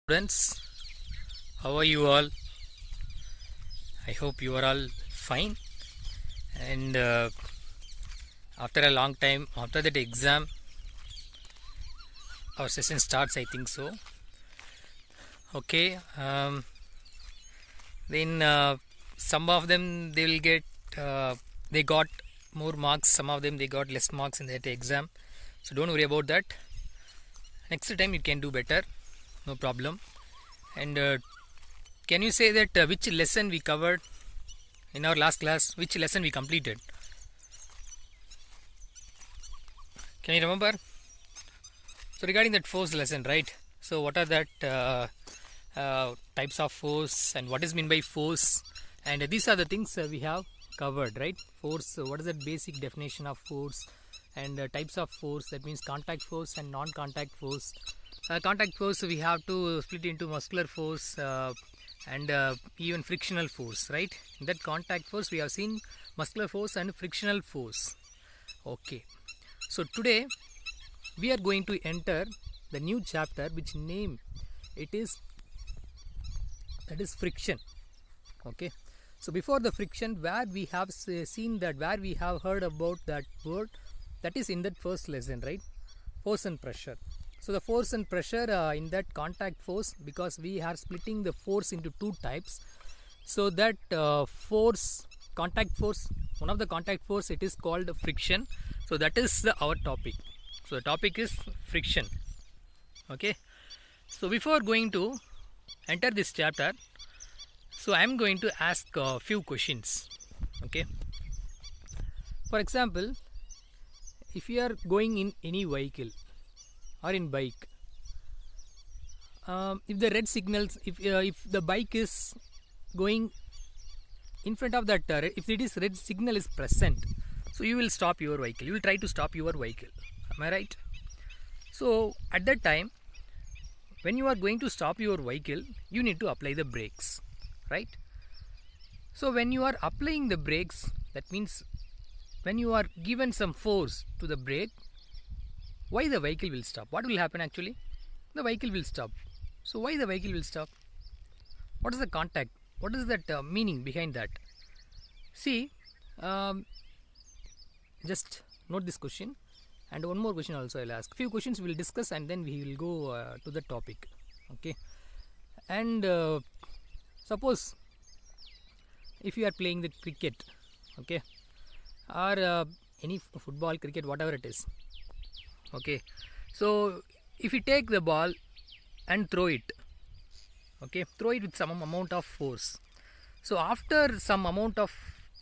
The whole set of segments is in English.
Students, how are you all? I hope you are all fine. And after a long time, after that exam, our session starts. I think so. Okay. Then some of them they will get they got more marks. Some of them they got less marks in that exam. So don't worry about that. Next time you can do better. No problem. And can you say that which lesson we covered in our last class? Which lesson we completed? Can you remember? So regarding that force lesson, right? So what are that types of force and what is meant by force? And these are the things we have covered, right? Force. What is the basic definition of force? And types of force. That means contact force and non-contact force. Contact force we have to split into muscular force and even frictional force, right? In that contact force we have seen muscular force and frictional force. Okay, so today we are going to enter the new chapter which name it is, that is friction. Okay, so before the friction, where we have seen that, where we have heard about that word, that is in that first lesson, right? Force and pressure. So the force and pressure in that contact force, because we are splitting the force into two types. So that force, contact force, one of the contact force, it is called friction. So that is our topic. So the topic is friction. Okay. So before going to enter this chapter, so I am going to ask a few questions. Okay. For example, if you are going in any vehicle or in bike, if the red signals, if the bike is going in front of that, if it is red signal is present, so you will stop your vehicle, you will try to stop your vehicle. Am I right? So at that time, when you are going to stop your vehicle, you need to apply the brakes, right? So when you are applying the brakes, that means when you are given some force to the brake, why the vehicle will stop? What will happen actually? The vehicle will stop. So why the vehicle will stop? What is the contact? What is that meaning behind that? See, just note this question, and one more question also I'll ask. Few questions we'll discuss and then we will go to the topic. Okay. And suppose if you are playing the cricket, okay, or any football, cricket, whatever it is. Okay, so if you take the ball and throw it, okay, throw it with some amount of force. So after some amount of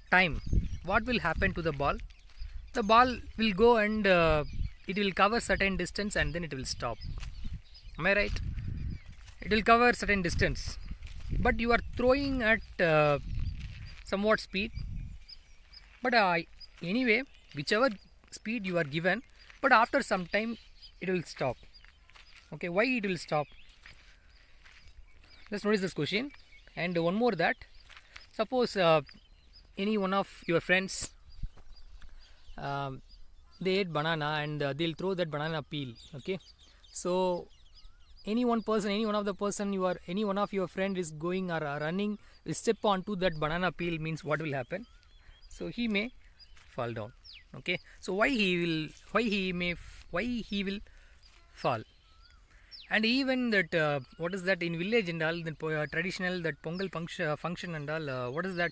time, what will happen to the ball? The ball will go and it will cover certain distance and then it will stop. Am I right? It will cover certain distance, but you are throwing at somewhat speed. But anyway, whichever speed you are given, but after some time it will stop. Okay, why it will stop? Let's notice this question. And one more, that suppose any one of your friends they ate banana and they'll throw that banana peel. Okay, so any one of the person any one of your friend is going or running, will step onto that banana peel, means what will happen? So he may fall down. Okay, so why he will fall? And even that what is that in village and all, the traditional that Pongal function and all, what is that,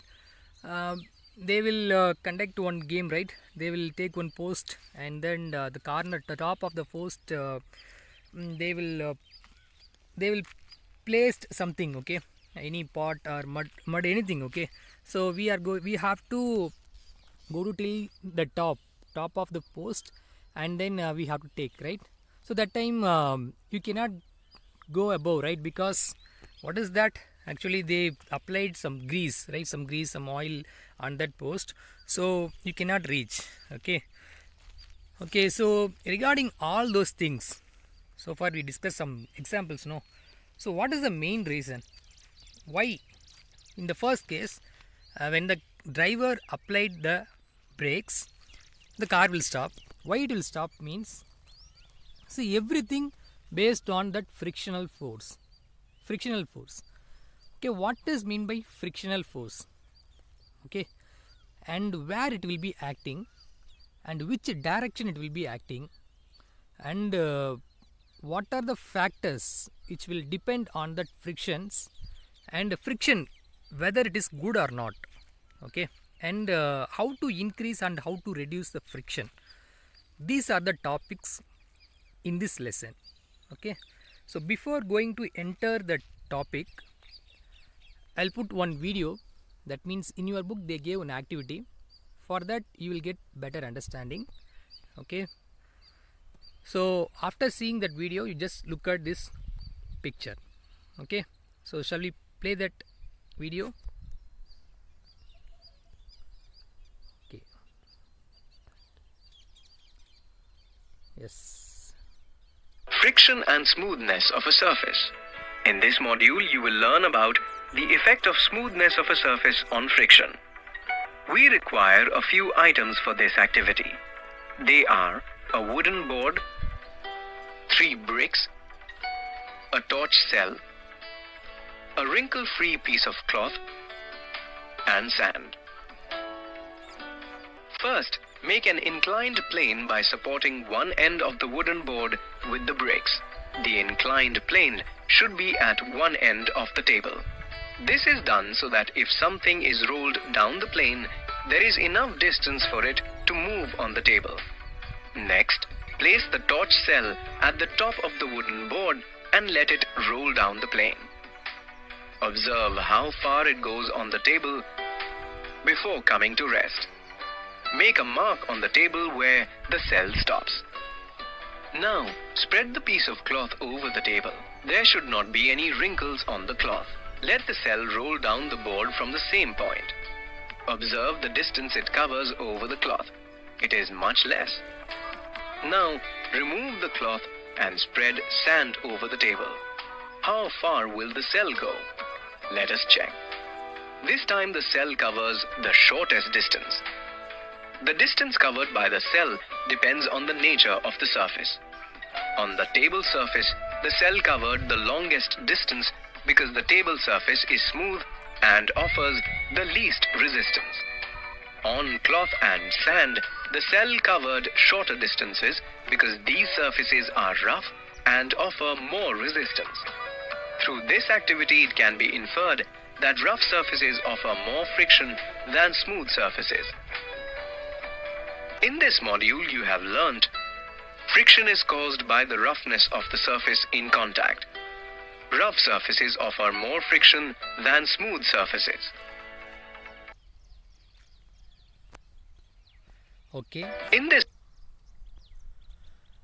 they will conduct one game, right? They will take one post and then the top of the post, they will place something, okay, any pot or mud anything. Okay, so we have to go to till the top of the post and then we have to take, right? So that time you cannot go above, right? Because what is that, actually they applied some grease, right? Some grease, some oil on that post, so you cannot reach. Okay, so regarding all those things, so far we discussed some examples, no? So what is the main reason why in the first case when the driver applied the brakes, the car will stop? Why it will stop means, see, everything based on that frictional force. frictional force. Okay, what is mean by frictional force? Okay, and where it will be acting, and which direction it will be acting, and what are the factors which will depend on that frictions, and friction whether it is good or not. Okay, and how to increase and how to reduce the friction. These are the topics in this lesson. Okay, so before going to enter the topic, I'll put one video. That means in your book they gave an activity. For that you will get better understanding. Okay, so after seeing that video, you just look at this picture. Okay, so shall we play that video? Okay, yes. Friction and smoothness of a surface. In this module, you will learn about the effect of smoothness of a surface on friction. We require a few items for this activity. They are a wooden board, 3 bricks, a torch cell, a wrinkle-free piece of cloth, and sand. First, make an inclined plane by supporting one end of the wooden board with the bricks. The inclined plane should be at one end of the table. This is done so that if something is rolled down the plane, there is enough distance for it to move on the table. Next, place the torch cell at the top of the wooden board and let it roll down the plane. Observe how far it goes on the table before coming to rest. Make a mark on the table where the cell stops. Now, spread the piece of cloth over the table. There should not be any wrinkles on the cloth. Let the cell roll down the board from the same point. Observe the distance it covers over the cloth. It is much less. Now, remove the cloth and spread sand over the table. How far will the cell go? Let us check. This time the cell covers the shortest distance. The distance covered by the cell depends on the nature of the surface. On the table surface, the cell covered the longest distance because the table surface is smooth and offers the least resistance. On cloth and sand, the cell covered shorter distances because these surfaces are rough and offer more resistance. Through this activity, it can be inferred that rough surfaces offer more friction than smooth surfaces. In this module, you have learnt friction is caused by the roughness of the surface in contact. Rough surfaces offer more friction than smooth surfaces. Okay. In this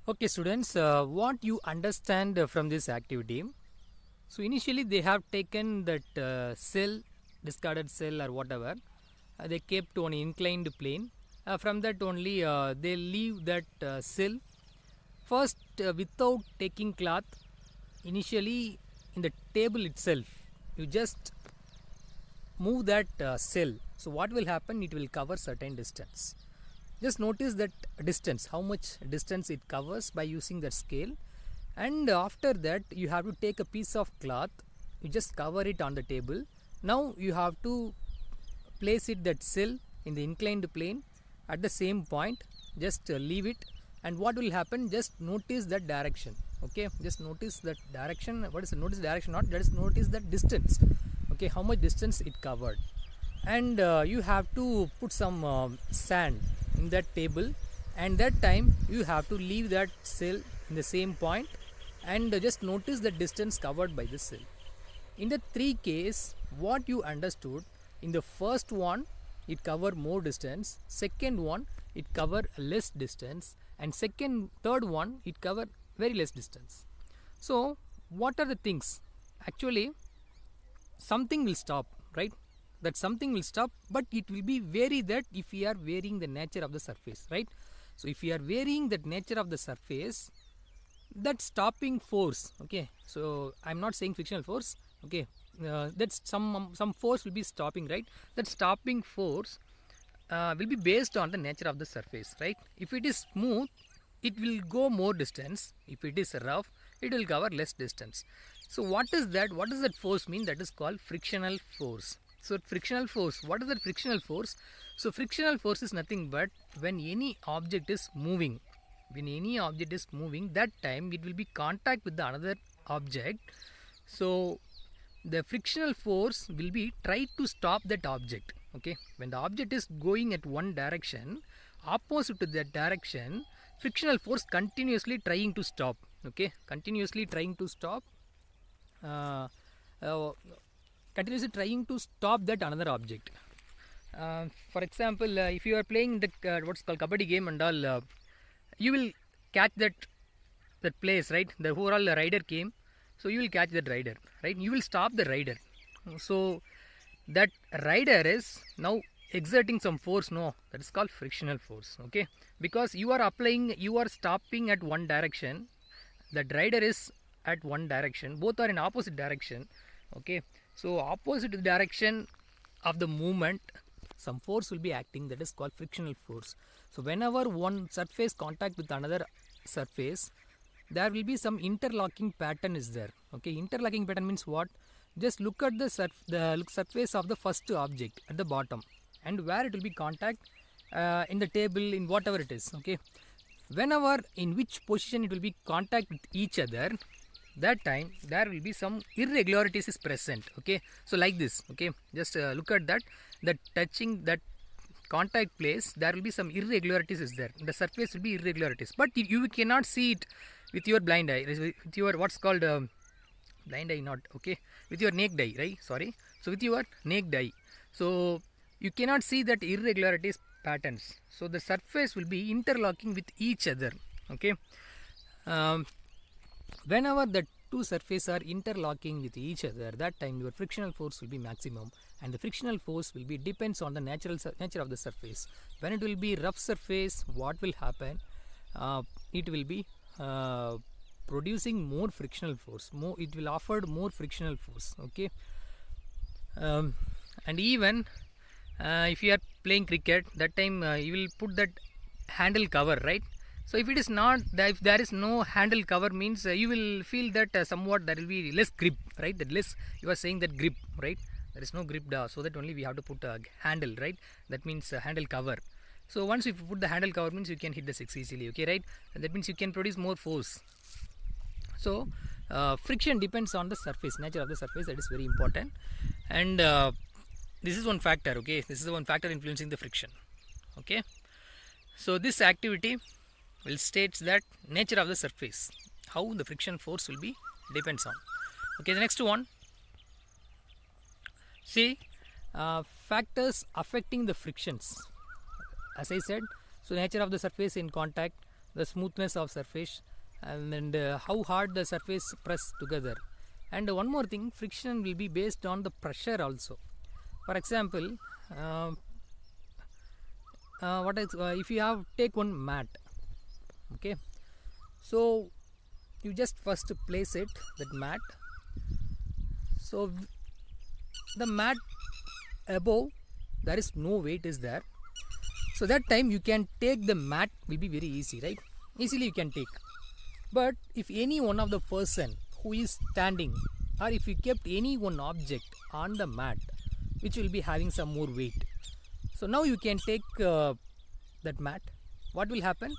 Okay, students, what you understand from this activity? So initially they have taken that cell, discarded cell or whatever, they kept on inclined plane. From that only they leave that cell. First, without taking cloth, initially in the table itself, you just move that cell. So what will happen? It will cover certain distance. Just notice that distance, how much distance it covers by using that scale. And after that, you have to take a piece of cloth, you just cover it on the table. Now you have to place it, that cell, in the inclined plane at the same point. Just leave it, and what will happen? Just notice that direction. Okay, just notice that direction. What is it? Notice direction, not that is notice that distance. Okay, how much distance it covered. And you have to put some sand in that table, and that time you have to leave that cell in the same point and just notice the distance covered by the cell. In the 3 case, what you understood, in the first one it cover more distance, second one it cover less distance, and third one it cover very less distance. So what are the things? Actually something will stop, right? That something will stop, but it will be vary that if we are varying the nature of the surface, right? So if we are varying that nature of the surface, that stopping force, okay, so I'm not saying frictional force, okay, that's some force will be stopping, right? That stopping force will be based on the nature of the surface, right? If it is smooth, it will go more distance. If it is rough, it will cover less distance. So what is that? What does that force mean? That is called frictional force. So frictional force, what is that frictional force? So frictional force is nothing but when any object is moving. When any object is moving, that time it will be contact with the another object. So the frictional force will be try to stop that object. Okay, when the object is going at one direction, opposite to that direction, frictional force continuously trying to stop. Okay, continuously trying to stop. Continuously trying to stop that another object. For example, if you are playing the what's called kabaddi game and all, you will catch that place, right? The overall rider came, so you will catch that rider, right? You will stop the rider. So that rider is now exerting some force. No, that is called frictional force. Okay, because you are stopping at one direction. That rider is at one direction. Both are in opposite direction. Okay, so opposite direction of the movement, some force will be acting, that is called frictional force. So whenever one surface contact with another surface, there will be some interlocking pattern is there. Okay, interlocking pattern means what? Just look at the surface of the first object at the bottom and where it will be contact in the table, in whatever it is. Okay, whenever in which position it will be contact with each other, that time there will be some irregularities is present. Okay, so like this. Okay, just look at that touching that contact place, there will be some irregularities is there. The surface will be irregularities, but you cannot see it with your blind eye, with your what's called blind eye, not okay, with your naked eye, right? Sorry, so with your naked eye, so you cannot see that irregularities patterns. So the surface will be interlocking with each other. Okay, whenever the two surfaces are interlocking with each other, that time your frictional force will be maximum, and the frictional force will be depends on the nature of the surface. When it will be rough surface, what will happen? It will be producing more frictional force. It will offer more frictional force. Okay, and even if you are playing cricket, that time you will put that handle cover, right? So if it is not, if there is no handle cover, means you will feel that somewhat there will be less grip, right? That less, you are saying that grip, right? There is no grip, so that only we have to put a handle, right? That means handle cover. So once you put the handle cover, means you can hit the 6 easily. Okay, right? And that means you can produce more force. So friction depends on the surface, nature of the surface. That is very important. And this is one factor. Okay, this is one factor influencing the friction. Okay, so this activity will states that nature of the surface, how the friction force will be depends on. Okay, the next one, see factors affecting the frictions. As I said, so nature of the surface in contact, the smoothness of surface, and how hard the surface press together. And one more thing, friction will be based on the pressure also. For example, if you have take one mat. Okay, so you just first place it, that mat. So the mat above, there is no weight is there, so that time you can take the mat, will be very easy, right? Easily you can take. But if any one of the person who is standing, or if you kept any one object on the mat which will be having some more weight, so now you can take that mat, what will happen?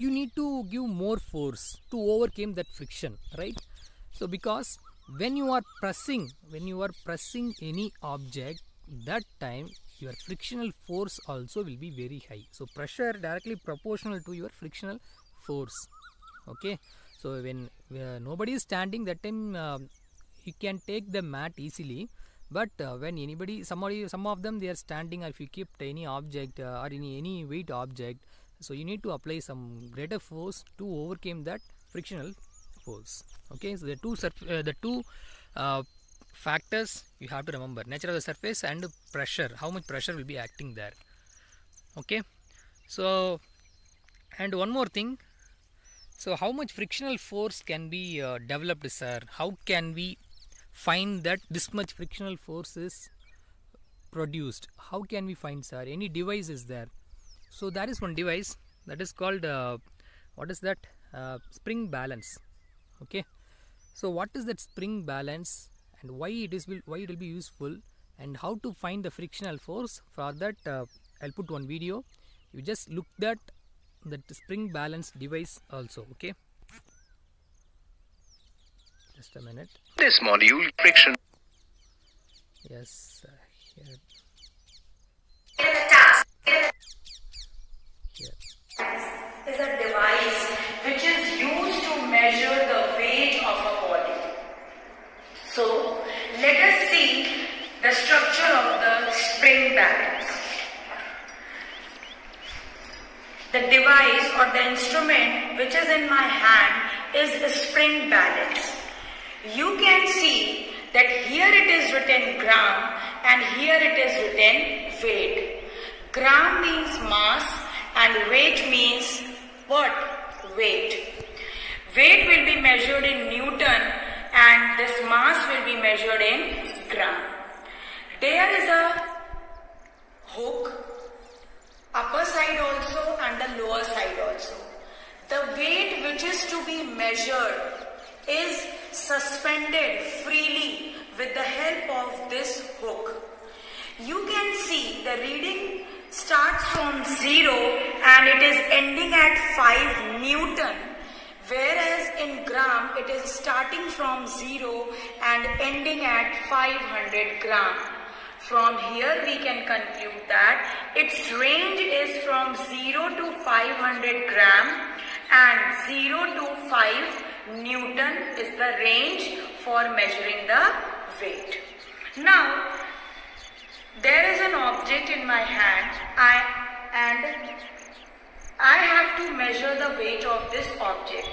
You need to give more force to overcome that friction, right? So because when you are pressing any object, that time your frictional force also will be very high. So pressure directly proportional to your frictional force. Okay, so when nobody is standing, that time you can take the mat easily. But when some of them they are standing, or if you keep any object or any weight object, so you need to apply some greater force to overcome that frictional force. Okay, so the two factors you have to remember: nature of the surface and pressure. How much pressure will be acting there? Okay, so and one more thing. So how much frictional force can be developed, sir? How can we find that this much frictional force is produced? How can we find, sir? Any device is there? So there is one device that is called what is that? Spring balance. Okay, So what is that spring balance and why it will be useful, and how to find the frictional force? For that I'll put one video. You just look that spring balance device also. Okay, just a minute. This module, friction. Yes, here. Is a device which is used to measure the weight of a body. So let us see the structure of the spring balance. The device or the instrument which is in my hand is a spring balance. You can see that here it is written gram and here it is written weight. Gram means mass and weight means what? Weight. Weight will be measured in Newton and this mass will be measured in gram. There is a hook, upper side also and the lower side also. The weight which is to be measured is suspended freely with the help of this hook. You can see the reading starts from 0 and it is ending at 5 Newton, whereas in gram it is starting from 0 and ending at 500 gram. From here we can conclude that its range is from 0 to 500 gram and 0 to 5 Newton is the range for measuring the weight. Now, there is an object in my hand and I have to measure the weight of this object.